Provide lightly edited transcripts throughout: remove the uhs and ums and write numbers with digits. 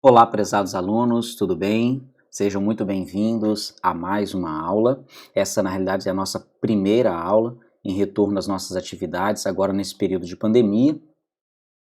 Olá, prezados alunos, tudo bem? Sejam muito bem-vindos a mais uma aula. Essa, na realidade, é a nossa primeira aula em retorno às nossas atividades, agora nesse período de pandemia.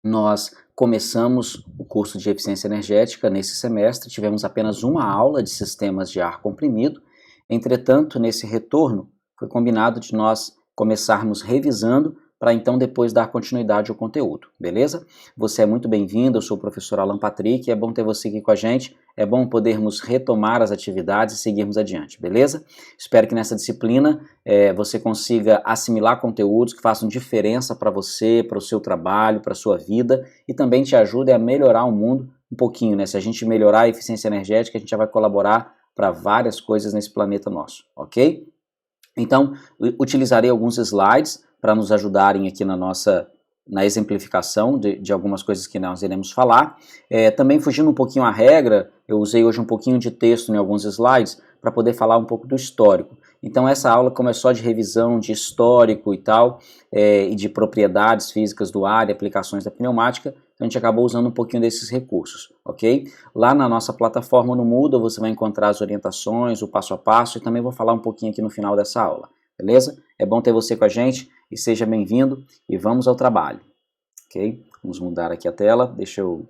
Nós começamos o curso de eficiência energética nesse semestre, tivemos apenas uma aula de sistemas de ar comprimido. Entretanto, nesse retorno, foi combinado de nós começarmos revisando para então depois dar continuidade ao conteúdo, beleza? Você é muito bem-vindo, eu sou o professor Alan Patrick, é bom ter você aqui com a gente, é bom podermos retomar as atividades e seguirmos adiante, beleza? Espero que nessa disciplina você consiga assimilar conteúdos que façam diferença para você, para o seu trabalho, para a sua vida e também te ajudem a melhorar o mundo um pouquinho, né? Se a gente melhorar a eficiência energética, a gente já vai colaborar para várias coisas nesse planeta nosso, ok? Então, utilizarei alguns slides para nos ajudarem aqui na exemplificação de algumas coisas que nós iremos falar. Também fugindo um pouquinho à regra, eu usei hoje um pouquinho de texto em alguns slides para poder falar um pouco do histórico. Então essa aula, como é só de revisão de histórico e tal, e de propriedades físicas do ar e aplicações da pneumática, a gente acabou usando um pouquinho desses recursos, ok? Lá na nossa plataforma no Moodle você vai encontrar as orientações, o passo a passo, e também vou falar um pouquinho aqui no final dessa aula, beleza? É bom ter você com a gente, e seja bem-vindo, e vamos ao trabalho, ok? Vamos mudar aqui a tela, deixa eu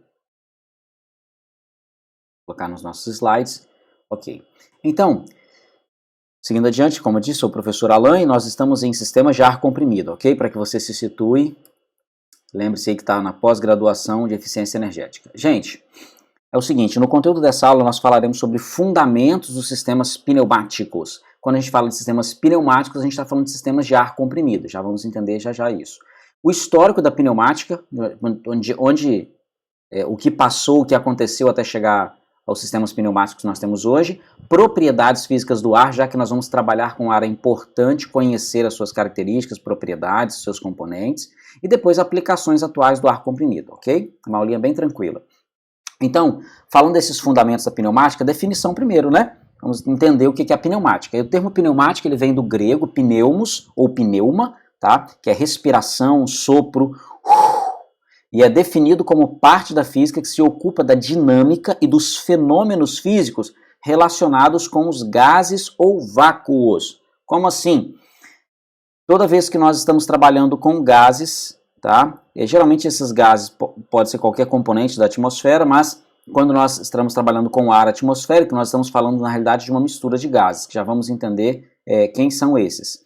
colocar nos nossos slides, ok. Então, seguindo adiante, como eu disse, sou o professor Alan e nós estamos em sistemas de ar comprimido, ok? Para que você se situe, lembre-se aí que está na pós-graduação de eficiência energética. Gente, é o seguinte, no conteúdo dessa aula nós falaremos sobre fundamentos dos sistemas pneumáticos. Quando a gente fala de sistemas pneumáticos, a gente está falando de sistemas de ar comprimido, já vamos entender já isso. O histórico da pneumática, o que passou, o que aconteceu até chegar aos sistemas pneumáticos que nós temos hoje, propriedades físicas do ar, já que nós vamos trabalhar com ar, é importante conhecer as suas características, propriedades, seus componentes, e depois aplicações atuais do ar comprimido, ok? Uma aulinha bem tranquila. Então, falando desses fundamentos da pneumática, definição primeiro, né? Vamos entender o que é a pneumática. E o termo pneumática ele vem do grego pneumos ou pneuma, tá? Que é respiração, sopro, e é definido como parte da física que se ocupa da dinâmica e dos fenômenos físicos relacionados com os gases ou vácuos. Como assim? Toda vez que nós estamos trabalhando com gases, tá? Geralmente esses gases pode ser qualquer componente da atmosfera, mas quando nós estamos trabalhando com ar atmosférico, nós estamos falando na realidade de uma mistura de gases, que já vamos entender quem são esses,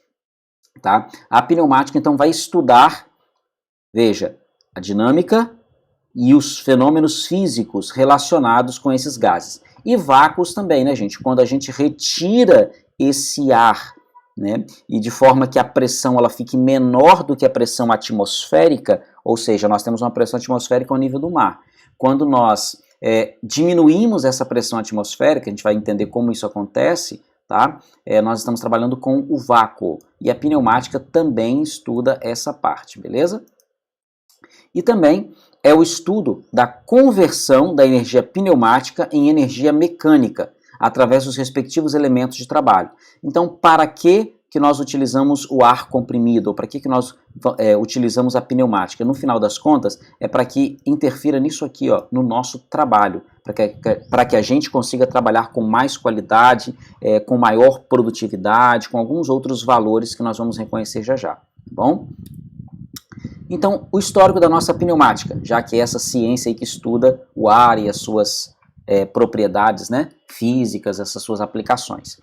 tá? A pneumática então vai estudar, veja, a dinâmica e os fenômenos físicos relacionados com esses gases. E vácuos também, né, gente? Quando a gente retira esse ar, né, e de forma que a pressão ela fique menor do que a pressão atmosférica, ou seja, nós temos uma pressão atmosférica ao nível do mar. Quando nós diminuímos essa pressão atmosférica, a gente vai entender como isso acontece, tá? Nós estamos trabalhando com o vácuo. E a pneumática também estuda essa parte, beleza? E também é o estudo da conversão da energia pneumática em energia mecânica, através dos respectivos elementos de trabalho. Então, para que nós utilizamos o ar comprimido, ou para que nós utilizamos a pneumática? No final das contas, é para que interfira nisso aqui, ó, no nosso trabalho, para que a gente consiga trabalhar com mais qualidade, com maior produtividade, com alguns outros valores que nós vamos reconhecer já, tá bom? Então, o histórico da nossa pneumática, já que é essa ciência aí que estuda o ar e as suas propriedades, né, físicas, essas suas aplicações.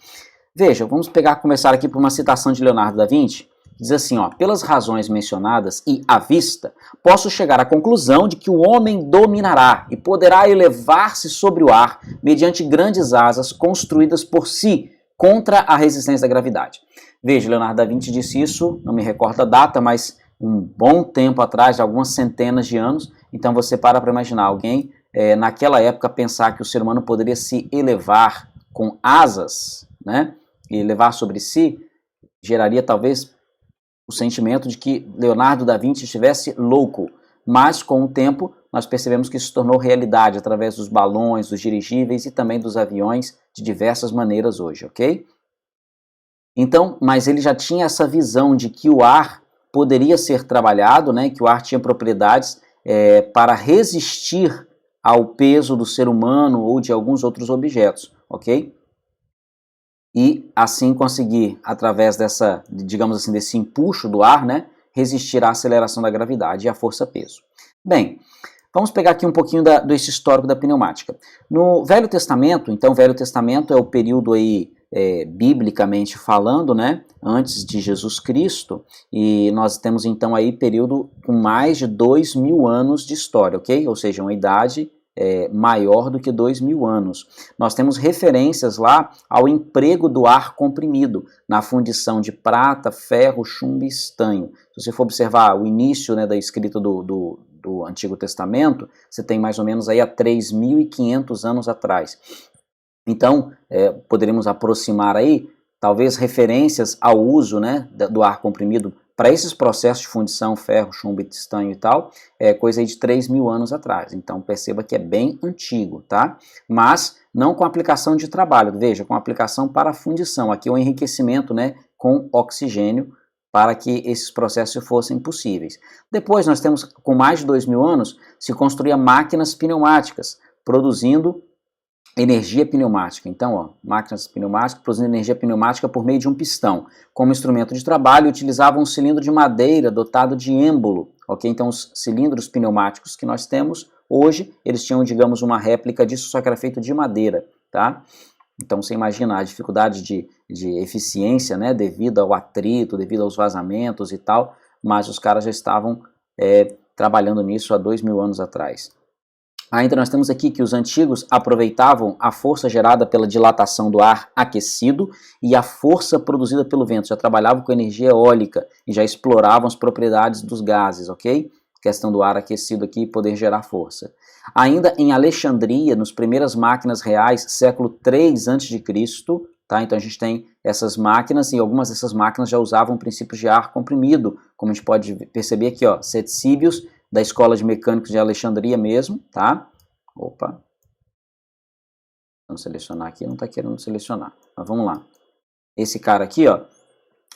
Veja, vamos começar aqui por uma citação de Leonardo da Vinci, que diz assim, ó, pelas razões mencionadas e à vista, posso chegar à conclusão de que o homem dominará e poderá elevar-se sobre o ar mediante grandes asas construídas por si contra a resistência da gravidade. Veja, Leonardo da Vinci disse isso, não me recordo a data, mas um bom tempo atrás, algumas centenas de anos. Então você para imaginar alguém naquela época pensar que o ser humano poderia se elevar com asas, né, e elevar sobre si, geraria talvez o sentimento de que Leonardo da Vinci estivesse louco, mas com o tempo nós percebemos que isso se tornou realidade através dos balões, dos dirigíveis e também dos aviões de diversas maneiras hoje, ok? Então, mas ele já tinha essa visão de que o ar poderia ser trabalhado, né, que o ar tinha propriedades para resistir ao peso do ser humano ou de alguns outros objetos, ok? E assim conseguir, através dessa, digamos assim, desse empuxo do ar, né, resistir à aceleração da gravidade e à força-peso. Bem, vamos pegar aqui um pouquinho desse histórico da pneumática. No Velho Testamento, então o Velho Testamento é o período aí, biblicamente falando, né, antes de Jesus Cristo, e nós temos então aí período com mais de 2.000 anos de história, ok? Ou seja, uma idade maior do que 2.000 anos. Nós temos referências lá ao emprego do ar comprimido na fundição de prata, ferro, chumbo e estanho. Se você for observar o início, né, da escrita do Antigo Testamento, você tem mais ou menos aí há 3.500 anos atrás. Então, poderíamos aproximar aí, talvez, referências ao uso, né, do ar comprimido para esses processos de fundição, ferro, chumbo, estanho e tal, coisa aí de 3.000 anos atrás. Então, perceba que é bem antigo, tá? Mas não com aplicação de trabalho, veja, com aplicação para a fundição. Aqui é o enriquecimento, né, com oxigênio, para que esses processos fossem possíveis. Depois nós temos, com mais de 2.000 anos, se construía máquinas pneumáticas, produzindo energia pneumática. Então, ó, máquinas pneumáticas produzindo energia pneumática por meio de um pistão. Como instrumento de trabalho, utilizavam um cilindro de madeira dotado de êmbolo. Ok? Então, os cilindros pneumáticos que nós temos hoje, eles tinham, digamos, uma réplica disso, só que era feito de madeira. Tá? Então, você imagina a dificuldade de eficiência, né, devido ao atrito, devido aos vazamentos e tal, mas os caras já estavam trabalhando nisso há 2.000 anos atrás. Ainda nós temos aqui que os antigos aproveitavam a força gerada pela dilatação do ar aquecido e a força produzida pelo vento. Já trabalhavam com energia eólica e já exploravam as propriedades dos gases, ok? Questão do ar aquecido aqui poder gerar força. Ainda em Alexandria, nas primeiras máquinas reais, século 3 a.C., tá? Então a gente tem essas máquinas e algumas dessas máquinas já usavam princípios de ar comprimido, como a gente pode perceber aqui, ó, Ctesibius, da Escola de Mecânicos de Alexandria mesmo, tá? Opa. Vamos selecionar aqui, não está querendo selecionar. Mas vamos lá. Esse cara aqui, ó,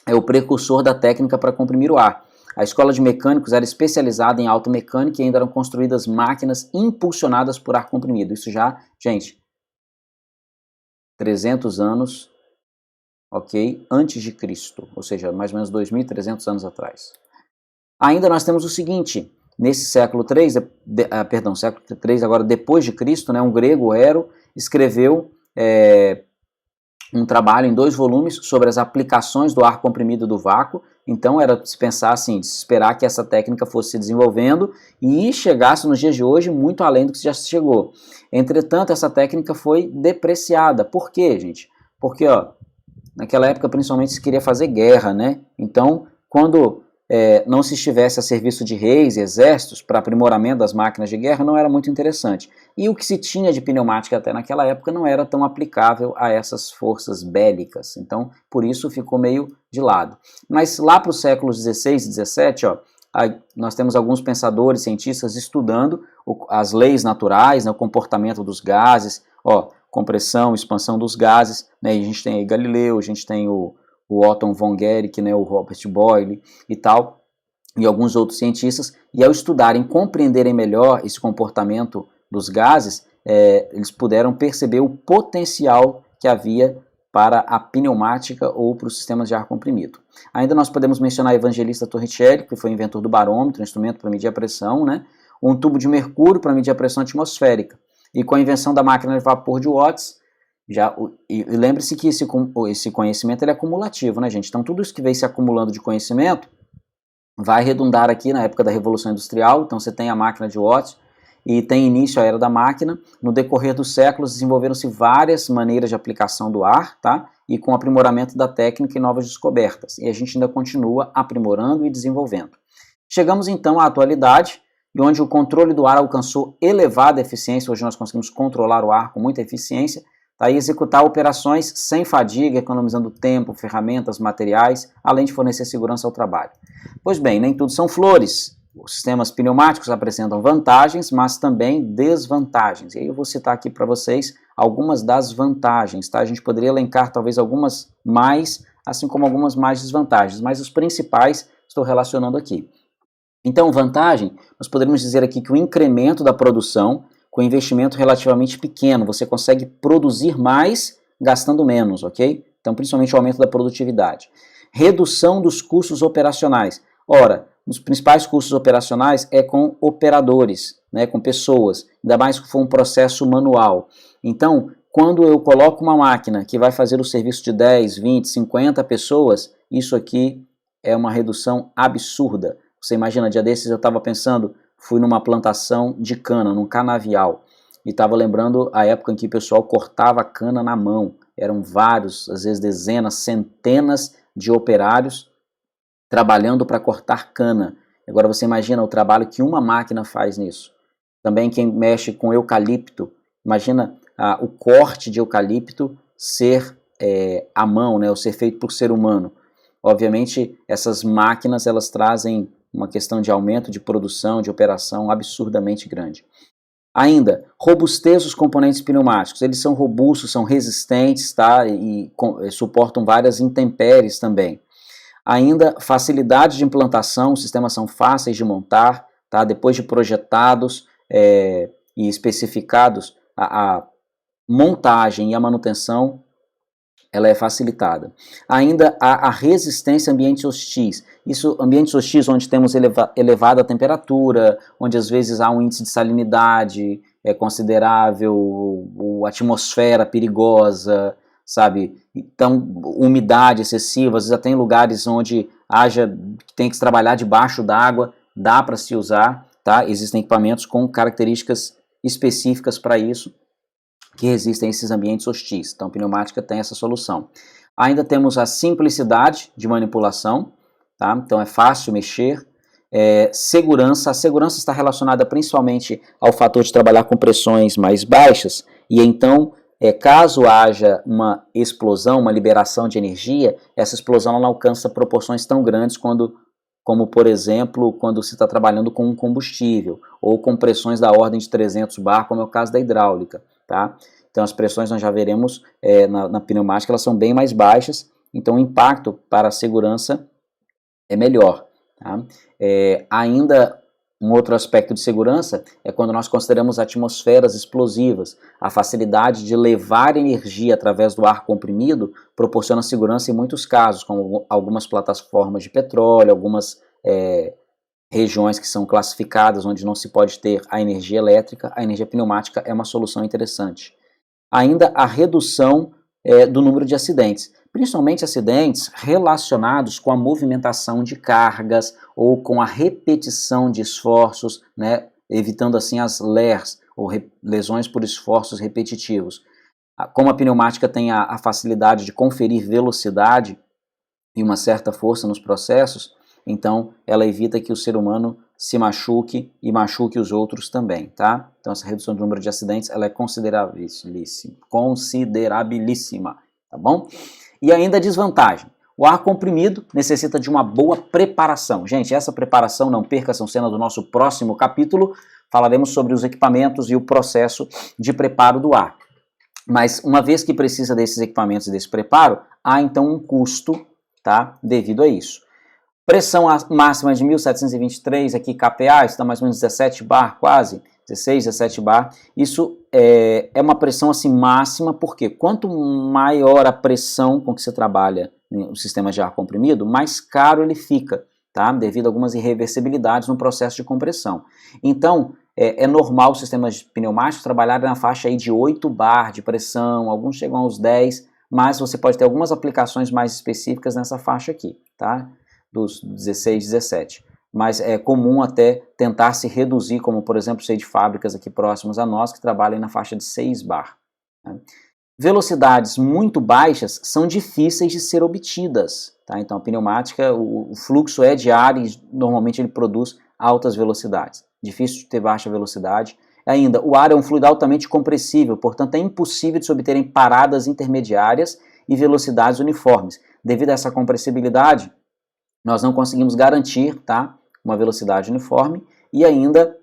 é o precursor da técnica para comprimir o ar. A Escola de Mecânicos era especializada em automecânica e ainda eram construídas máquinas impulsionadas por ar comprimido. Isso já, gente, 300 anos, ok? Antes de Cristo, ou seja, mais ou menos 2.300 anos atrás. Ainda nós temos o seguinte: nesse século III, século III, agora depois de Cristo, né, um grego, Ero, escreveu um trabalho em 2 volumes sobre as aplicações do ar comprimido do vácuo. Então era de se pensar assim, de se esperar que essa técnica fosse se desenvolvendo e chegasse nos dias de hoje muito além do que já chegou. Entretanto, essa técnica foi depreciada. Por quê, gente? Porque, ó, naquela época principalmente se queria fazer guerra, né? Então, quando não se estivesse a serviço de reis e exércitos para aprimoramento das máquinas de guerra, não era muito interessante. E o que se tinha de pneumática até naquela época não era tão aplicável a essas forças bélicas. Então, por isso ficou meio de lado. Mas lá para os séculos XVI e XVII, ó, nós temos alguns pensadores, cientistas estudando as leis naturais, né, o comportamento dos gases, ó, compressão, expansão dos gases, né, e a gente tem aí Galileu, a gente tem o Otto von Guericke, né, o Robert Boyle e tal, e alguns outros cientistas, e ao estudarem, compreenderem melhor esse comportamento dos gases, eles puderam perceber o potencial que havia para a pneumática ou para os sistemas de ar comprimido. Ainda nós podemos mencionar Evangelista Torricelli, que foi inventor do barômetro, um instrumento para medir a pressão, né, um tubo de mercúrio para medir a pressão atmosférica, e com a invenção da máquina de vapor de Watts, e lembre-se que esse conhecimento ele é acumulativo, né, gente? Então tudo isso que vem se acumulando de conhecimento vai redundar aqui na época da Revolução Industrial. Então você tem a máquina de Watts e tem início a era da máquina. No decorrer dos séculos desenvolveram-se várias maneiras de aplicação do ar, tá? E com aprimoramento da técnica e novas descobertas. E a gente ainda continua aprimorando e desenvolvendo. Chegamos então à atualidade, e onde o controle do ar alcançou elevada eficiência. Hoje nós conseguimos controlar o ar com muita eficiência, tá? E executar operações sem fadiga, economizando tempo, ferramentas, materiais, além de fornecer segurança ao trabalho. Pois bem, nem tudo são flores. Os sistemas pneumáticos apresentam vantagens, mas também desvantagens. E aí eu vou citar aqui para vocês algumas das vantagens, tá? A gente poderia elencar talvez algumas mais, assim como algumas mais desvantagens, mas os principais estou relacionando aqui. Então, vantagem, nós poderíamos dizer aqui que o incremento da produção com investimento relativamente pequeno. Você consegue produzir mais gastando menos, ok? Então, principalmente o aumento da produtividade. Redução dos custos operacionais. Ora, os principais custos operacionais é com operadores, né, com pessoas, ainda mais que for um processo manual. Então, quando eu coloco uma máquina que vai fazer o serviço de 10, 20, 50 pessoas, isso aqui é uma redução absurda. Você imagina, dia desses eu estava pensando, fui numa plantação de cana, num canavial, e estava lembrando a época em que o pessoal cortava cana na mão. Eram vários, às vezes dezenas, centenas de operários trabalhando para cortar cana. Agora você imagina o trabalho que uma máquina faz nisso. Também quem mexe com eucalipto, imagina o corte de eucalipto ser à mão, né, ou ser feito por ser humano. Obviamente, essas máquinas elas trazem uma questão de aumento de produção, de operação absurdamente grande. Ainda, robustez dos componentes pneumáticos. Eles são robustos, são resistentes, tá? E suportam várias intempéries também. Ainda, facilidade de implantação, os sistemas são fáceis de montar, tá? Depois de projetados e especificados, a montagem e a manutenção ela é facilitada. Ainda a resistência a ambientes hostis. Isso, ambientes hostis onde temos elevada temperatura, onde às vezes há um índice de salinidade considerável, a atmosfera perigosa, sabe? Então, umidade excessiva, às vezes até em lugares onde tem que se trabalhar debaixo d'água, dá para se usar, tá? Existem equipamentos com características específicas para isso, que resistem a esses ambientes hostis. Então, a pneumática tem essa solução. Ainda temos a simplicidade de manipulação, tá? Então é fácil mexer. Segurança, a segurança está relacionada principalmente ao fator de trabalhar com pressões mais baixas, e então, caso haja uma explosão, uma liberação de energia, essa explosão não alcança proporções tão grandes como, por exemplo, quando se está trabalhando com um combustível, ou com pressões da ordem de 300 bar, como é o caso da hidráulica. Tá? Então as pressões nós já veremos na pneumática, elas são bem mais baixas, então o impacto para a segurança é melhor. Tá? Ainda um outro aspecto de segurança é quando nós consideramos atmosferas explosivas. A facilidade de levar energia através do ar comprimido proporciona segurança em muitos casos, como algumas plataformas de petróleo, algumas regiões que são classificadas onde não se pode ter a energia elétrica. A energia pneumática é uma solução interessante. Ainda a redução do número de acidentes, principalmente acidentes relacionados com a movimentação de cargas ou com a repetição de esforços, né, evitando assim as LERs, ou lesões por esforços repetitivos. Como a pneumática tem a facilidade de conferir velocidade e uma certa força nos processos, então ela evita que o ser humano se machuque e machuque os outros também, tá? Então essa redução do número de acidentes ela é considerabilíssima, tá bom? E ainda a desvantagem. O ar comprimido necessita de uma boa preparação. Gente, essa preparação, não perca, são cena do nosso próximo capítulo. Falaremos sobre os equipamentos e o processo de preparo do ar. Mas uma vez que precisa desses equipamentos e desse preparo, há então um custo, tá, devido a isso. Pressão máxima de 1723, aqui kPa, está mais ou menos 17 bar quase, 16, 17 bar. Isso é uma pressão assim máxima, porque quanto maior a pressão com que você trabalha no sistema de ar comprimido, mais caro ele fica, tá? Devido a algumas irreversibilidades no processo de compressão. Então, é normal os sistemas pneumáticos trabalharem na faixa aí de 8 bar de pressão, alguns chegam aos 10, mas você pode ter algumas aplicações mais específicas nessa faixa aqui, tá? Dos 16, 17. Mas é comum até tentar se reduzir, como por exemplo, sei de fábricas aqui próximas a nós que trabalham na faixa de 6 bar. Né? Velocidades muito baixas são difíceis de ser obtidas. Tá? Então a pneumática, o fluxo é de ar e normalmente ele produz altas velocidades. Difícil de ter baixa velocidade. Ainda, o ar é um fluido altamente compressível, portanto é impossível de se obterem paradas intermediárias e velocidades uniformes. Devido a essa compressibilidade, nós não conseguimos garantir, tá, uma velocidade uniforme e ainda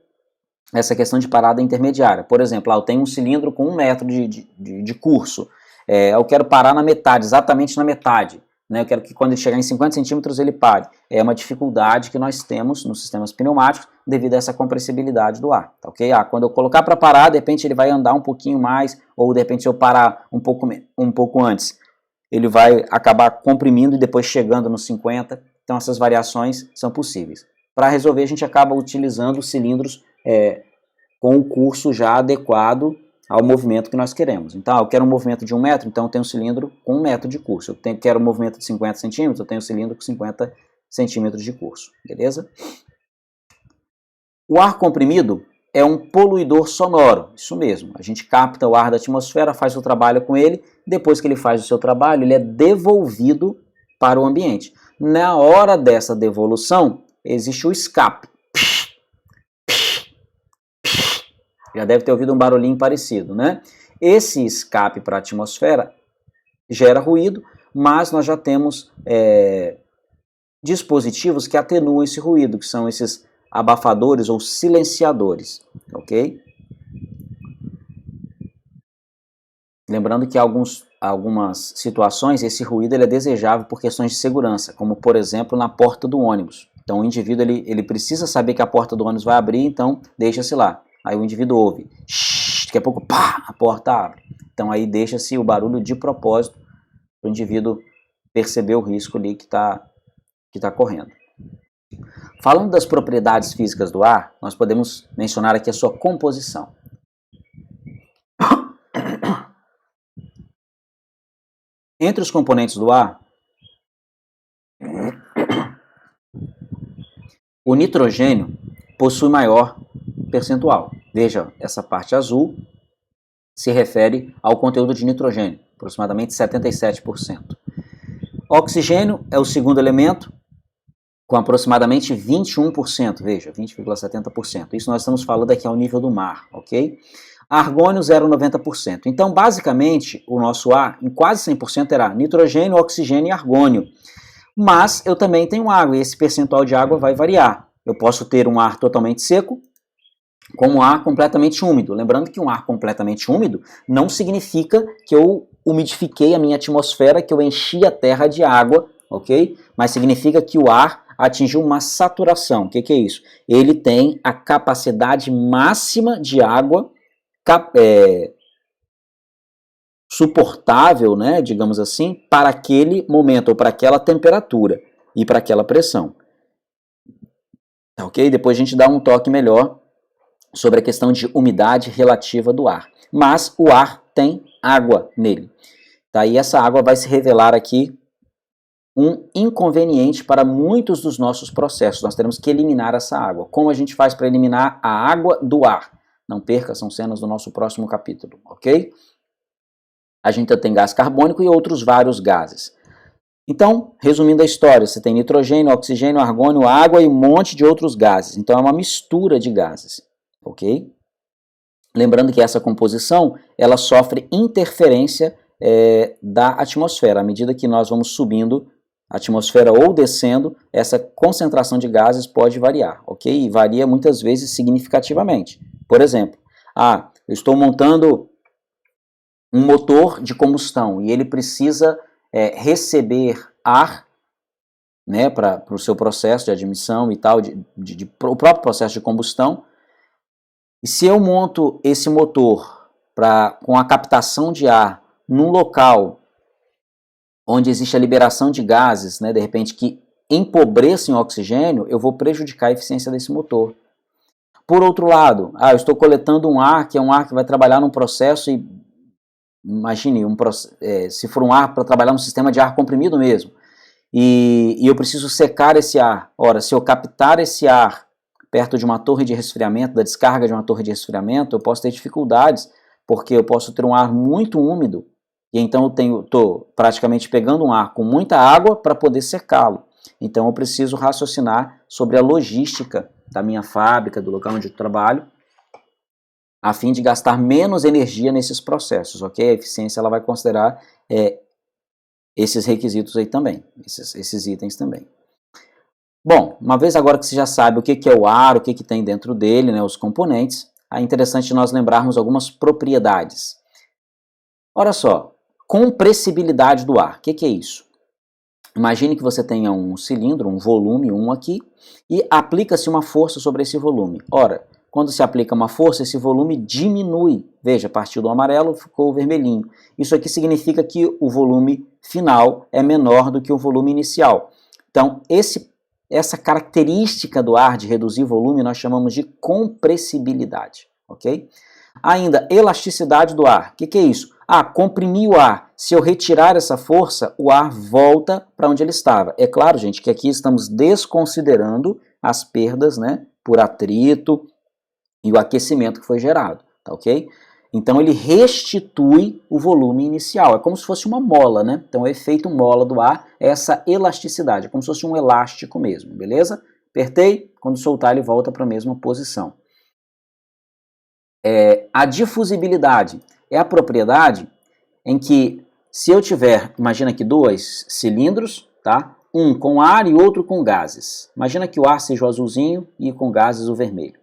essa questão de parada intermediária. Por exemplo, eu tenho um cilindro com 1 metro de curso, eu quero parar na metade, exatamente na metade, né? Eu quero que quando ele chegar em 50 centímetros ele pare. É uma dificuldade que nós temos nos sistemas pneumáticos, devido a essa compressibilidade do ar, tá ok? Quando eu colocar para parar, de repente ele vai andar um pouquinho mais, ou de repente se eu parar um pouco antes, ele vai acabar comprimindo e depois chegando nos 50, então essas variações são possíveis. Para resolver, a gente acaba utilizando cilindros com o curso já adequado ao movimento que nós queremos. Então, eu quero um movimento de 1 metro, então eu tenho um cilindro com 1 metro de curso. Quero um movimento de 50 centímetros, eu tenho um cilindro com 50 centímetros de curso, beleza? O ar comprimido é um poluidor sonoro, isso mesmo. A gente capta o ar da atmosfera, faz o trabalho com ele, depois que ele faz o seu trabalho, ele é devolvido para o ambiente. Na hora dessa devolução, existe o escape. Já deve ter ouvido um barulhinho parecido, né? Esse escape para a atmosfera gera ruído, mas nós já temos dispositivos que atenuam esse ruído, que são esses abafadores ou silenciadores, ok? Lembrando que algumas situações esse ruído ele é desejável por questões de segurança, como por exemplo na porta do ônibus. Então o indivíduo ele precisa saber que a porta do ônibus vai abrir, então deixa-se lá. Aí o indivíduo ouve, daqui a pouco, pá, a porta abre. Então aí deixa-se o barulho de propósito para o indivíduo perceber o risco ali que tá correndo. Falando das propriedades físicas do ar, nós podemos mencionar aqui a sua composição. Entre os componentes do ar, o nitrogênio possui maior percentual. Veja, essa parte azul se refere ao conteúdo de nitrogênio, aproximadamente 77%. Oxigênio é o segundo elemento, com aproximadamente 21%, veja, 20,70%. Isso nós estamos falando aqui ao nível do mar, ok? Argônio, 0,90%. Então, basicamente, o nosso ar, em quase 100%, terá nitrogênio, oxigênio e argônio. Mas eu também tenho água, e esse percentual de água vai variar. Eu posso ter um ar totalmente seco, como um ar completamente úmido. Lembrando que um ar completamente úmido não significa que eu umidifiquei a minha atmosfera, que eu enchi a terra de água, ok? Mas significa que o ar atingiu uma saturação. O que é isso? Ele tem a capacidade máxima de água suportável, né, digamos assim, para aquele momento, ou para aquela temperatura e para aquela pressão. Ok? Depois a gente dá um toque melhor sobre a questão de umidade relativa do ar. Mas o ar tem água nele. Tá? E essa água vai se revelar aqui um inconveniente para muitos dos nossos processos. Nós teremos que eliminar essa água. Como a gente faz para eliminar a água do ar? Não perca, são cenas do nosso próximo capítulo, ok? A gente tem gás carbônico e outros vários gases. Então, resumindo a história, você tem nitrogênio, oxigênio, argônio, água e um monte de outros gases. Então é uma mistura de gases, ok? Lembrando que essa composição, ela sofre interferência da atmosfera. À medida que nós vamos subindo a atmosfera ou descendo, essa concentração de gases pode variar, ok? E varia muitas vezes significativamente. Por exemplo, eu estou montando um motor de combustão e ele precisa receber ar, né, para o seu processo de admissão e tal, o próprio processo de combustão. E se eu monto esse motor com a captação de ar num local onde existe a liberação de gases, né, de repente que empobrecem o oxigênio, eu vou prejudicar a eficiência desse motor. Por outro lado, eu estou coletando um ar, que é um ar que vai trabalhar num processo e imagine, se for um ar para trabalhar no sistema de ar comprimido mesmo, e eu preciso secar esse ar. Ora, se eu captar esse ar perto de uma torre de resfriamento, da descarga de uma torre de resfriamento, eu posso ter dificuldades, porque eu posso ter um ar muito úmido, e então eu estou praticamente pegando um ar com muita água para poder secá-lo. Então eu preciso raciocinar sobre a logística da minha fábrica, do local onde eu trabalho, a fim de gastar menos energia nesses processos, ok? A eficiência ela vai considerar esses requisitos aí também, esses itens também. Bom, uma vez agora que você já sabe o que é o ar, o que tem dentro dele, né, os componentes, é interessante nós lembrarmos algumas propriedades. Olha só, compressibilidade do ar, o que é isso? Imagine que você tenha um cilindro, um volume, um aqui, e aplica-se uma força sobre esse volume. Ora, quando se aplica uma força, esse volume diminui. Veja, partiu do amarelo, ficou o vermelhinho. Isso aqui significa que o volume final é menor do que o volume inicial. Então, essa característica do ar de reduzir volume nós chamamos de compressibilidade, ok? Ainda, elasticidade do ar. O que é isso? Comprimir o ar. Se eu retirar essa força, o ar volta para onde ele estava. É claro, gente, que aqui estamos desconsiderando as perdas, né, por atrito e o aquecimento que foi gerado, tá ok? Então ele restitui o volume inicial. É como se fosse uma mola, né? Então o efeito mola do ar é essa elasticidade, é como se fosse um elástico mesmo, beleza? Apertei, quando soltar ele volta para a mesma posição. A difusibilidade é a propriedade em que, se eu tiver, imagina aqui dois cilindros, tá? Um com ar e outro com gases. Imagina que o ar seja o azulzinho e com gases o vermelho.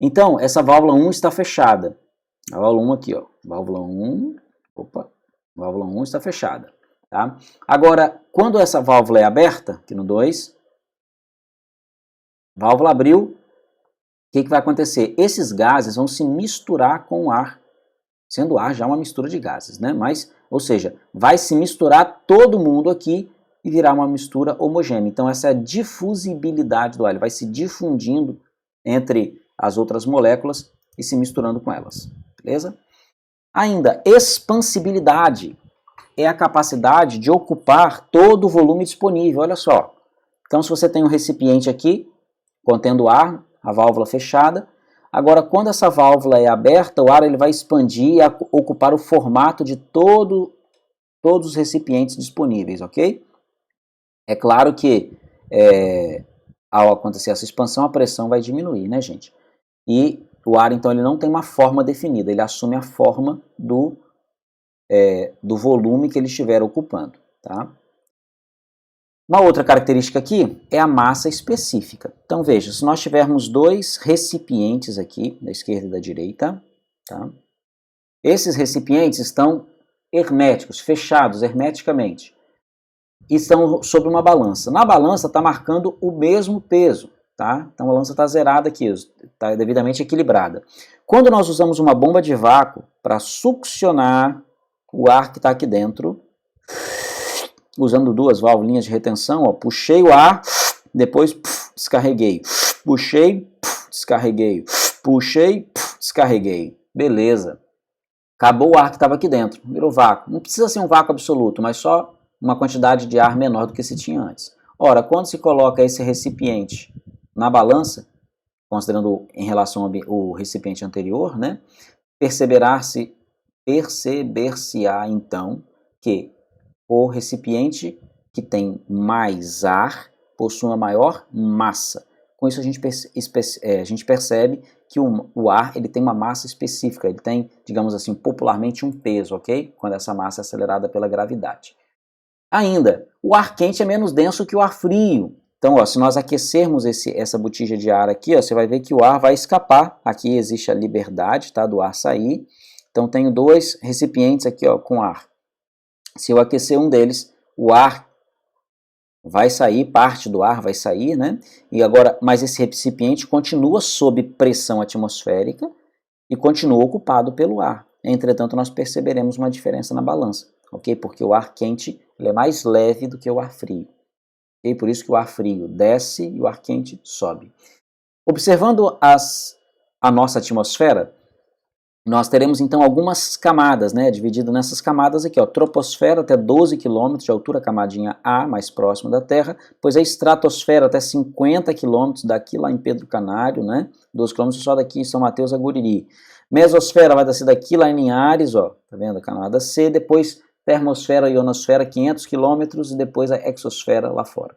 Então, essa válvula 1 está fechada. A válvula 1 aqui, ó. Válvula 1, válvula 1 está fechada, tá? Agora, quando essa válvula é aberta, aqui no 2, válvula abriu, o que vai acontecer? Esses gases vão se misturar com o ar, sendo o ar já uma mistura de gases, né? Mas, ou seja, vai se misturar todo mundo aqui e virar uma mistura homogênea. Então, essa é a difusibilidade do ar, ele vai se difundindo entre as outras moléculas e se misturando com elas, beleza? Ainda, expansibilidade é a capacidade de ocupar todo o volume disponível, olha só. Então, se você tem um recipiente aqui, contendo ar, a válvula fechada, agora quando essa válvula é aberta, o ar ele vai expandir e ocupar o formato de todos os recipientes disponíveis, ok? É claro que ao acontecer essa expansão, a pressão vai diminuir, né, gente? E o ar, então, ele não tem uma forma definida, ele assume a forma do volume que ele estiver ocupando, tá? Uma outra característica aqui é a massa específica. Então, veja, se nós tivermos dois recipientes aqui, da esquerda e da direita, tá? Esses recipientes estão herméticos, fechados hermeticamente, e estão sobre uma balança. Na balança está marcando o mesmo peso, tá? Então a balança está zerada aqui, está devidamente equilibrada. Quando nós usamos uma bomba de vácuo para succionar o ar que está aqui dentro, usando duas válvulas de retenção, ó, puxei o ar, depois descarreguei, puxei, descarreguei, puxei, descarreguei, beleza. Acabou o ar que estava aqui dentro, virou vácuo. Não precisa ser um vácuo absoluto, mas só uma quantidade de ar menor do que se tinha antes. Ora, quando se coloca esse recipiente na balança, considerando em relação ao recipiente anterior, né, perceber-se-á então que o recipiente que tem mais ar possui uma maior massa. Com isso a gente percebe que o ar ele tem uma massa específica, ele tem, digamos assim, popularmente um peso, ok? Quando essa massa é acelerada pela gravidade. Ainda, o ar quente é menos denso que o ar frio. Então, ó, se nós aquecermos essa botija de ar aqui, ó, você vai ver que o ar vai escapar. Aqui existe a liberdade, tá, do ar sair. Então, tenho dois recipientes aqui, ó, com ar. Se eu aquecer um deles, o ar vai sair, parte do ar vai sair, né? E agora, mas esse recipiente continua sob pressão atmosférica e continua ocupado pelo ar. Entretanto, nós perceberemos uma diferença na balança, ok? Porque o ar quente ele é mais leve do que o ar frio. Okay? Por isso que o ar frio desce e o ar quente sobe. Observando a nossa atmosfera, nós teremos então algumas camadas, né, dividido nessas camadas aqui, ó, troposfera até 12 km de altura, camadinha A, mais próxima da Terra, pois a estratosfera até 50 km daqui lá em Pedro Canário, né, 12 km só daqui em São Mateus a Guriri. Mesosfera vai descer daqui lá em Linhares, ó, tá vendo, a camada C, depois termosfera e ionosfera 500 km e depois a exosfera lá fora.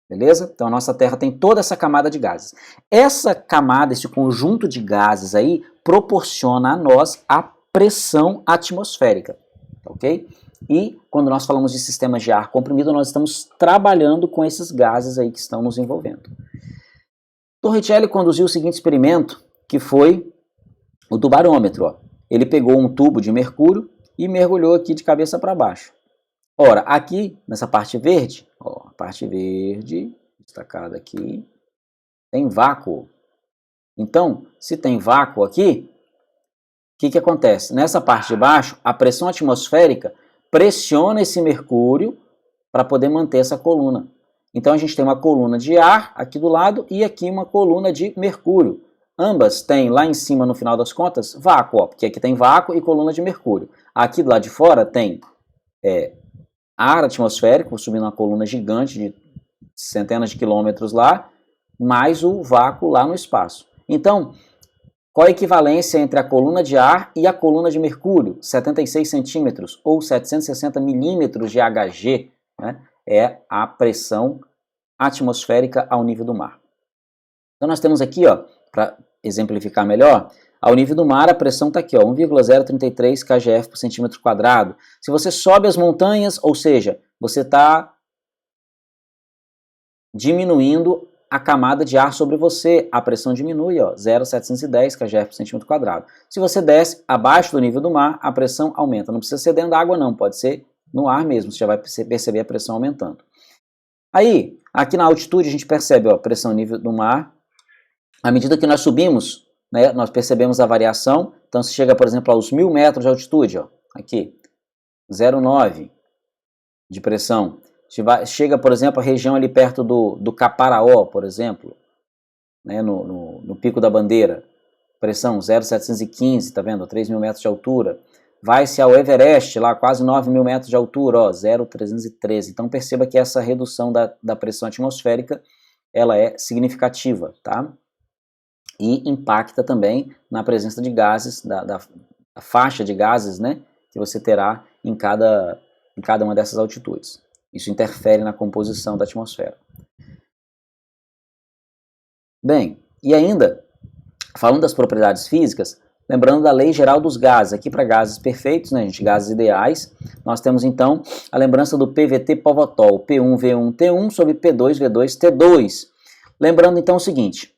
Beleza? Então a nossa Terra tem toda essa camada de gases. Essa camada, esse conjunto de gases aí, proporciona a nós a pressão atmosférica, ok? E quando nós falamos de sistemas de ar comprimido, nós estamos trabalhando com esses gases aí que estão nos envolvendo. Torricelli conduziu o seguinte experimento, que foi o do barômetro. Ó. Ele pegou um tubo de mercúrio e mergulhou aqui de cabeça para baixo. Ora, aqui nessa parte verde, ó, a parte verde, destacada aqui, tem vácuo. Então, se tem vácuo aqui, o que acontece? Nessa parte de baixo, a pressão atmosférica pressiona esse mercúrio para poder manter essa coluna. Então a gente tem uma coluna de ar aqui do lado e aqui uma coluna de mercúrio. Ambas têm lá em cima, no final das contas, vácuo, ó, porque aqui tem vácuo e coluna de mercúrio. Aqui do lado de fora tem ar atmosférico, subindo uma coluna gigante de centenas de quilômetros lá, mais o vácuo lá no espaço. Então, qual a equivalência entre a coluna de ar e a coluna de mercúrio? 76 centímetros ou 760 milímetros de Hg, né? É a pressão atmosférica ao nível do mar. Então nós temos aqui, para exemplificar melhor, ao nível do mar a pressão está aqui, 1,033 kgf por centímetro quadrado. Se você sobe as montanhas, ou seja, você está diminuindo a camada de ar sobre você, a pressão diminui, 0,710 kgf por centímetro quadrado. Se você desce abaixo do nível do mar, a pressão aumenta. Não precisa ser dentro da água não, pode ser no ar mesmo, você já vai perceber a pressão aumentando. Aí, aqui na altitude a gente percebe a pressão nível do mar. À medida que nós subimos, né, nós percebemos a variação. Então, se chega, por exemplo, aos 1.000 metros de altitude, aqui, 0,9 de pressão. Chega, por exemplo, a região ali perto do Caparaó, por exemplo, né, no Pico da Bandeira, pressão 0,715, tá vendo? 3.000 metros de altura. Vai-se ao Everest, lá quase 9.000 metros de altura, 0,313. Então perceba que essa redução da pressão atmosférica, ela é significativa, tá? E impacta também na presença de gases, da faixa de gases, né, que você terá em cada uma dessas altitudes. Isso interfere na composição da atmosfera. Bem, e ainda, falando das propriedades físicas, lembrando da lei geral dos gases, aqui para gases perfeitos, né, gente, gases ideais, nós temos então a lembrança do PVT-Povotol, P1V1T1 sobre P2V2T2. Lembrando então o seguinte,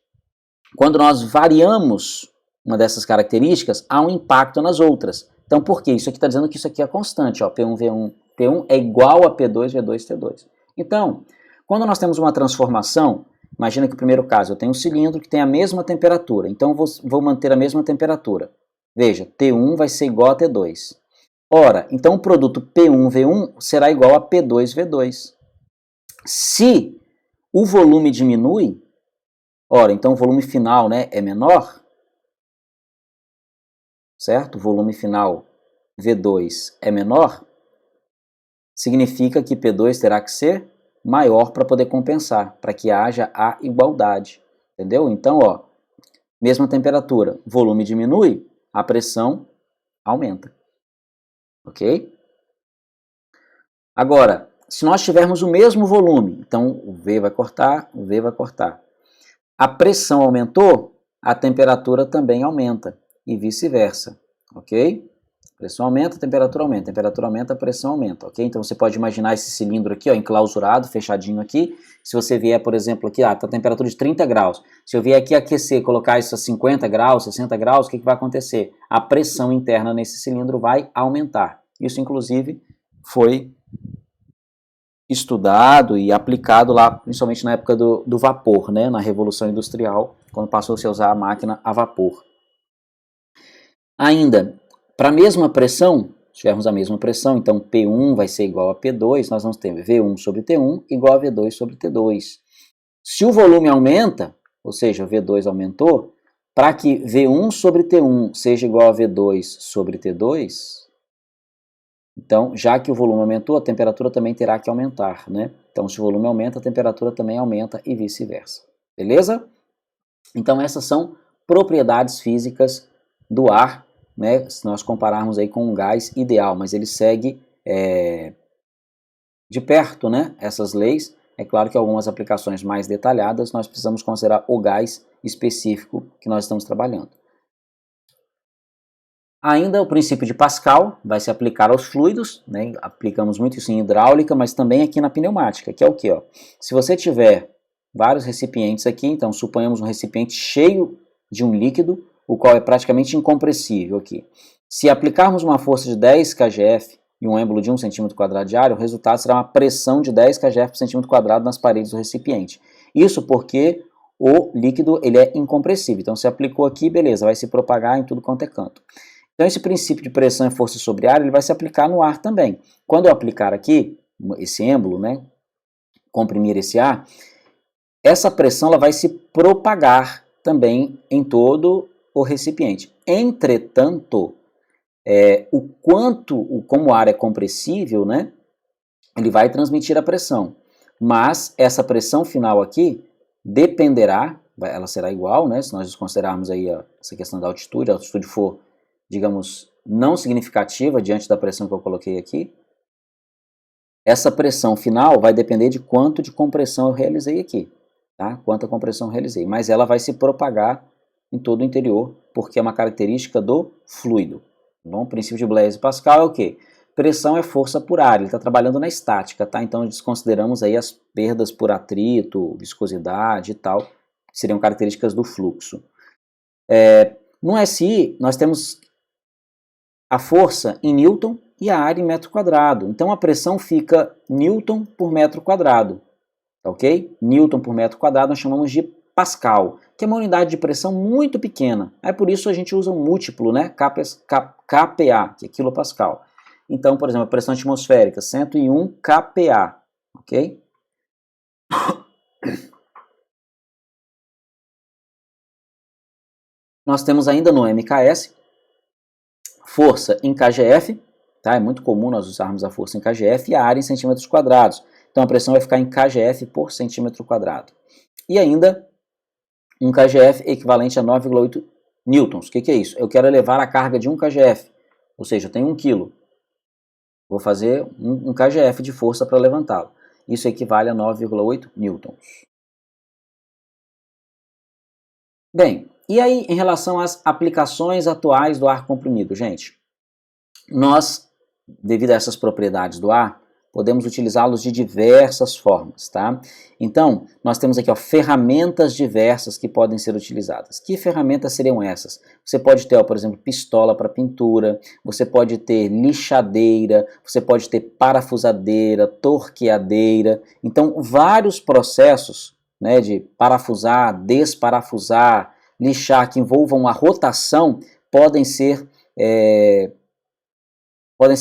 quando nós variamos uma dessas características, há um impacto nas outras. Então por quê? Isso aqui está dizendo que isso aqui é constante, P1V1T1 é igual a P2V2T2. Então, quando nós temos uma transformação, imagina que no primeiro caso eu tenho um cilindro que tem a mesma temperatura, então vou manter a mesma temperatura. Veja, T1 vai ser igual a T2. Ora, então o produto P1V1 será igual a P2V2. Se o volume diminui, ora, então o volume final, né, é menor, certo? O volume final V2 é menor, significa que P2 terá que ser maior para poder compensar, para que haja a igualdade, entendeu? Então, mesma temperatura, volume diminui, a pressão aumenta, ok? Agora, se nós tivermos o mesmo volume, então o V vai cortar, o V vai cortar. A pressão aumentou, a temperatura também aumenta, e vice-versa, ok? Pressão aumenta, temperatura aumenta, a pressão aumenta, ok? Então você pode imaginar esse cilindro aqui, enclausurado, fechadinho aqui. Se você vier, por exemplo, aqui, tá a temperatura de 30 graus. Se eu vier aqui aquecer, colocar isso a 50 graus, 60 graus, o que vai acontecer? A pressão interna nesse cilindro vai aumentar. Isso, inclusive, foi estudado e aplicado lá, principalmente na época do vapor, né? Na Revolução Industrial, quando passou-se a usar a máquina a vapor. Ainda, para a mesma pressão, se tivermos a mesma pressão, então P1 vai ser igual a P2, nós vamos ter V1 sobre T1 igual a V2 sobre T2. Se o volume aumenta, ou seja, V2 aumentou, para que V1 sobre T1 seja igual a V2 sobre T2, então, já que o volume aumentou, a temperatura também terá que aumentar, né? Então, se o volume aumenta, a temperatura também aumenta e vice-versa. Beleza? Então, essas são propriedades físicas do ar, né, se nós compararmos aí com um gás ideal, mas ele segue de perto, né, essas leis. É claro que algumas aplicações mais detalhadas nós precisamos considerar o gás específico que nós estamos trabalhando. Ainda o princípio de Pascal vai se aplicar aos fluidos, né, aplicamos muito isso em hidráulica, mas também aqui na pneumática, que é o quê? Se você tiver vários recipientes aqui, então suponhamos um recipiente cheio de um líquido, o qual é praticamente incompressível aqui. Se aplicarmos uma força de 10 kgf e um êmbolo de 1 cm² de área, o resultado será uma pressão de 10 kgf por cm² nas paredes do recipiente. Isso porque o líquido ele é incompressível. Então, você aplicou aqui, beleza, vai se propagar em tudo quanto é canto. Então, esse princípio de pressão e força sobre ar, ele vai se aplicar no ar também. Quando eu aplicar aqui, esse êmbolo, né, comprimir esse ar, essa pressão ela vai se propagar também em todo o recipiente. Entretanto, como o ar é compressível, né, ele vai transmitir a pressão. Mas essa pressão final aqui dependerá, ela será igual, né, se nós considerarmos aí essa questão da altitude, a altitude for, digamos, não significativa diante da pressão que eu coloquei aqui, essa pressão final vai depender de quanto de compressão eu realizei aqui, tá? Quanta compressão eu realizei, mas ela vai se propagar em todo o interior, porque é uma característica do fluido. Bom, o princípio de Blaise e Pascal é o quê? Pressão é força por ar, ele está trabalhando na estática, tá? Então desconsideramos aí as perdas por atrito, viscosidade e tal, que seriam características do fluxo. No SI, nós temos a força em Newton e a área em metro quadrado. Então a pressão fica Newton por metro quadrado, ok? Newton por metro quadrado nós chamamos de Pascal, que é uma unidade de pressão muito pequena. É por isso a gente usa um múltiplo, né? KPA, que é quilopascal. Então, por exemplo, a pressão atmosférica, 101 kPa, ok? Nós temos ainda no MKS, força em kgf, tá? É muito comum nós usarmos a força em kgf e a área em centímetros quadrados. Então a pressão vai ficar em kgf por centímetro quadrado. E ainda um kgf equivalente a 9,8 newtons. O que é isso? Eu quero elevar a carga de 1 kgf, ou seja, eu tenho 1 kg. Vou fazer um kgf de força para levantá-lo. Isso equivale a 9,8 newtons. Bem, e aí em relação às aplicações atuais do ar comprimido, gente? Nós, devido a essas propriedades do ar, podemos utilizá-los de diversas formas, tá? Então, nós temos aqui, ó, ferramentas diversas que podem ser utilizadas. Que ferramentas seriam essas? Você pode ter, ó, por exemplo, pistola para pintura, você pode ter lixadeira, você pode ter parafusadeira, torqueadeira. Então, vários processos, né, de parafusar, desparafusar, lixar, que envolvam a rotação, podem ser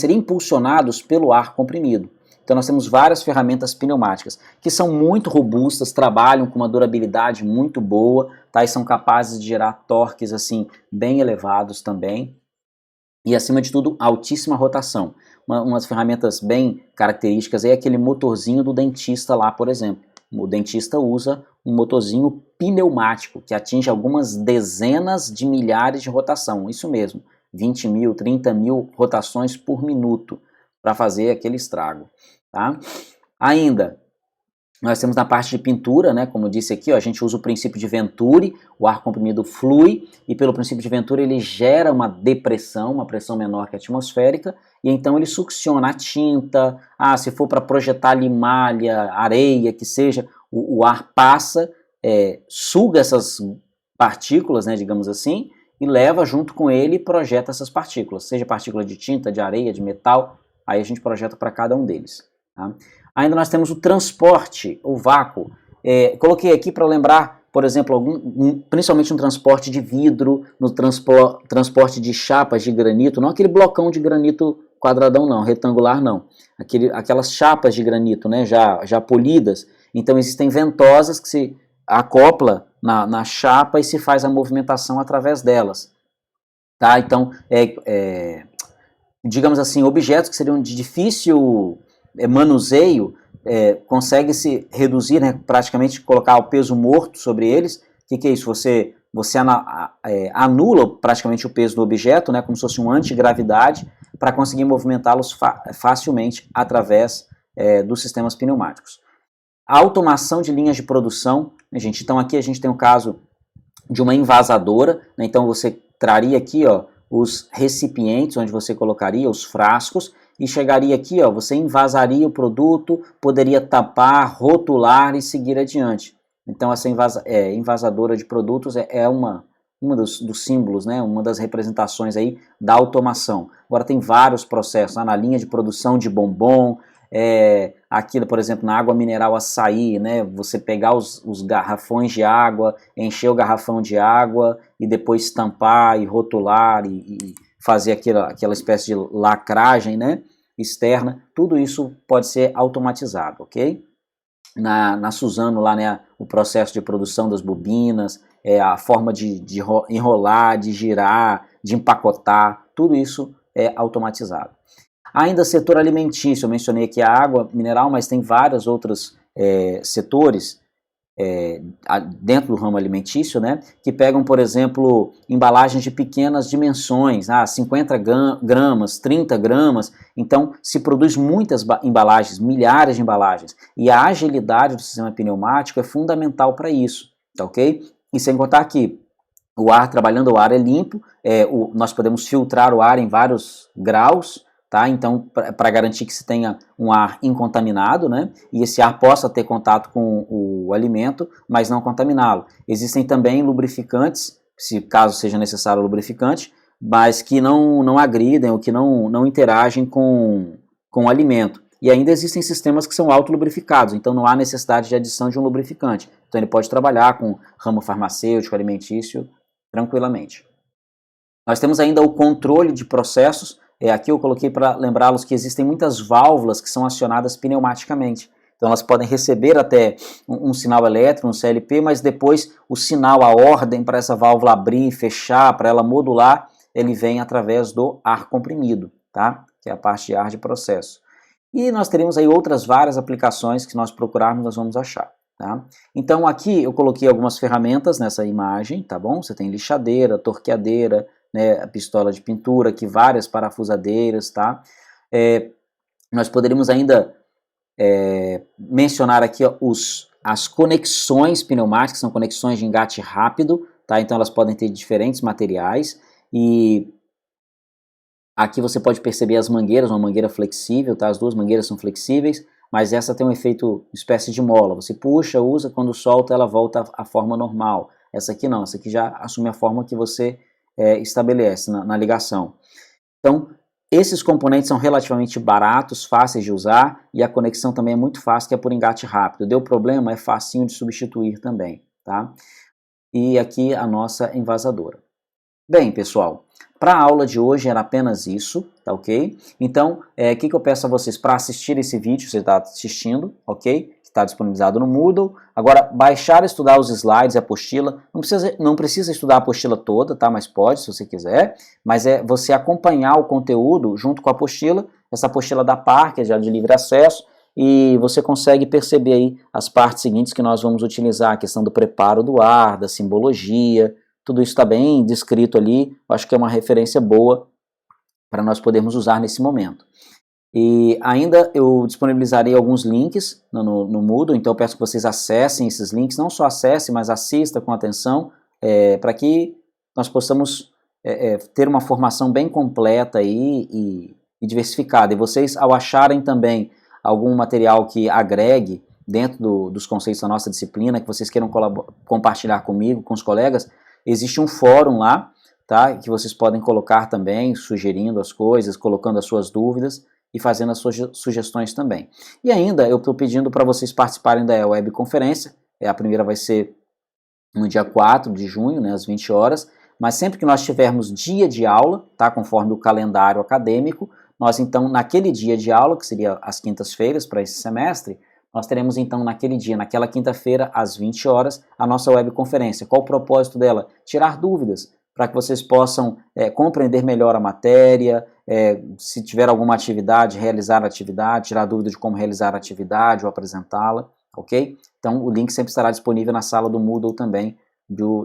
impulsionados pelo ar comprimido. Então nós temos várias ferramentas pneumáticas que são muito robustas, trabalham com uma durabilidade muito boa, tá? E são capazes de gerar torques assim bem elevados também. E acima de tudo, altíssima rotação. Umas ferramentas bem características é aquele motorzinho do dentista lá, por exemplo. O dentista usa um motorzinho pneumático que atinge algumas dezenas de milhares de rotação, isso mesmo. 20 mil, 30 mil rotações por minuto para fazer aquele estrago, tá? Ainda, nós temos na parte de pintura, né, como eu disse aqui, ó, a gente usa o princípio de Venturi, o ar comprimido flui, e pelo princípio de Venturi ele gera uma depressão, uma pressão menor que a atmosférica, e então ele succiona a tinta, se for para projetar limalha, areia, que seja, o ar passa, suga essas partículas, né, digamos assim, e leva junto com ele e projeta essas partículas, seja partícula de tinta, de areia, de metal, aí a gente projeta para cada um deles. Tá? Ainda nós temos o transporte, o vácuo. Coloquei aqui para lembrar, por exemplo, principalmente no transporte de vidro, no transporte de chapas de granito, não aquele blocão de granito quadradão não, retangular não, aquelas chapas de granito, né, já polidas. Então existem ventosas que se acopla na chapa e se faz a movimentação através delas. Tá? Então, digamos assim, objetos que seriam de difícil manuseio, consegue-se reduzir, né, praticamente colocar o peso morto sobre eles. O que é isso? Você anula praticamente o peso do objeto, né, como se fosse uma antigravidade, para conseguir movimentá-los facilmente através dos sistemas pneumáticos. A automação de linhas de produção, gente, então aqui a gente tem o caso de uma envasadora, né, então você traria aqui, ó, os recipientes onde você colocaria os frascos e chegaria aqui, ó, você envasaria o produto, poderia tapar, rotular e seguir adiante. Então essa envasadora de produtos é uma dos símbolos, né, uma das representações aí da automação. Agora tem vários processos, na linha de produção de bombom, aquilo, por exemplo, na água mineral açaí, né, você pegar os garrafões de água, encher o garrafão de água e depois tampar e rotular e fazer aquela espécie de lacragem, né, externa, tudo isso pode ser automatizado, ok? Na Suzano lá, né, o processo de produção das bobinas, a forma de enrolar, de girar, de empacotar, tudo isso é automatizado. Ainda setor alimentício, eu mencionei aqui a água mineral, mas tem vários outros setores dentro do ramo alimentício, né, que pegam, por exemplo, embalagens de pequenas dimensões, 50 gramas, 30 gramas, então se produz muitas embalagens, milhares de embalagens, e a agilidade do sistema pneumático é fundamental para isso, tá ok? E sem contar que trabalhando o ar é limpo, nós podemos filtrar o ar em vários graus, tá? Então, para garantir que se tenha um ar incontaminado, né? E esse ar possa ter contato com o alimento, mas não contaminá-lo. Existem também lubrificantes, se caso seja necessário lubrificante, mas que não agridem ou que não interagem com o alimento. E ainda existem sistemas que são autolubrificados, então não há necessidade de adição de um lubrificante. Então ele pode trabalhar com ramo farmacêutico, alimentício, tranquilamente. Nós temos ainda o controle de processos. Aqui eu coloquei para lembrá-los que existem muitas válvulas que são acionadas pneumaticamente. Então elas podem receber até um sinal elétrico, um CLP, mas depois o sinal, a ordem para essa válvula abrir, fechar, para ela modular, ele vem através do ar comprimido, tá? Que é a parte de ar de processo. E nós teremos aí outras várias aplicações que nós procurarmos, nós vamos achar. Tá? Então aqui eu coloquei algumas ferramentas nessa imagem, tá bom? Você tem lixadeira, torqueadeira, né, a pistola de pintura, aqui várias parafusadeiras, tá? Nós poderíamos ainda mencionar aqui ó, as conexões pneumáticas, são conexões de engate rápido, tá? Então elas podem ter diferentes materiais e aqui você pode perceber as mangueiras, uma mangueira flexível, tá? As duas mangueiras são flexíveis, mas essa tem um efeito espécie de mola. Você puxa, usa, quando solta ela volta à forma normal. Essa aqui não, essa aqui já assume a forma que você estabelece na ligação. Então, esses componentes são relativamente baratos, fáceis de usar e a conexão também é muito fácil, que é por engate rápido. Deu problema, é facinho de substituir também, tá? E aqui a nossa envasadora. Bem, pessoal, para a aula de hoje era apenas isso, tá ok? Então, o que eu peço a vocês para assistir esse vídeo, você está assistindo, ok? Está disponibilizado no Moodle. Agora, baixar e estudar os slides e a apostila. Não precisa estudar a apostila toda, tá? Mas pode, se você quiser. Mas é você acompanhar o conteúdo junto com a apostila. Essa apostila da PAR, que é já de livre acesso. E você consegue perceber aí as partes seguintes que nós vamos utilizar. A questão do preparo do ar, da simbologia. Tudo isso está bem descrito ali. Eu acho que é uma referência boa para nós podermos usar nesse momento. E ainda eu disponibilizarei alguns links no Moodle, então eu peço que vocês acessem esses links, não só acessem, mas assista com atenção, para que nós possamos ter uma formação bem completa aí e diversificada. E vocês, ao acharem também algum material que agregue dentro dos conceitos da nossa disciplina, que vocês queiram compartilhar comigo, com os colegas, existe um fórum lá, tá, que vocês podem colocar também, sugerindo as coisas, colocando as suas dúvidas, e fazendo as suas sugestões também. E ainda eu estou pedindo para vocês participarem da webconferência, a primeira vai ser no dia 4 de junho, né, às 20 horas, mas sempre que nós tivermos dia de aula, tá, conforme o calendário acadêmico, nós então, naquele dia de aula, que seria as quintas-feiras para esse semestre, nós teremos então naquele dia, naquela quinta-feira, às 20 horas, a nossa webconferência. Qual o propósito dela? Tirar dúvidas, para que vocês possam compreender melhor a matéria, se tiver alguma atividade, realizar a atividade, tirar dúvida de como realizar a atividade ou apresentá-la, ok? Então o link sempre estará disponível na sala do Moodle também,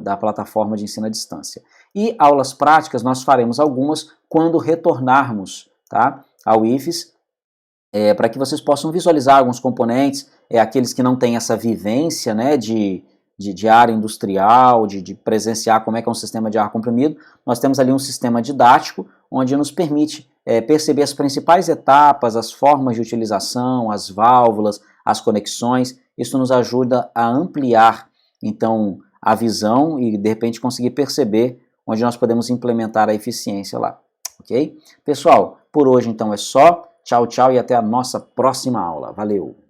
da plataforma de ensino à distância. E aulas práticas nós faremos algumas quando retornarmos, tá, ao IFES, para que vocês possam visualizar alguns componentes, aqueles que não têm essa vivência, né, de área industrial, de presenciar como é que é um sistema de ar comprimido. Nós temos ali um sistema didático, onde nos permite perceber as principais etapas, as formas de utilização, as válvulas, as conexões. Isso nos ajuda a ampliar, então, a visão e de repente conseguir perceber onde nós podemos implementar a eficiência lá, ok? Pessoal, por hoje então é só. Tchau, tchau e até a nossa próxima aula. Valeu!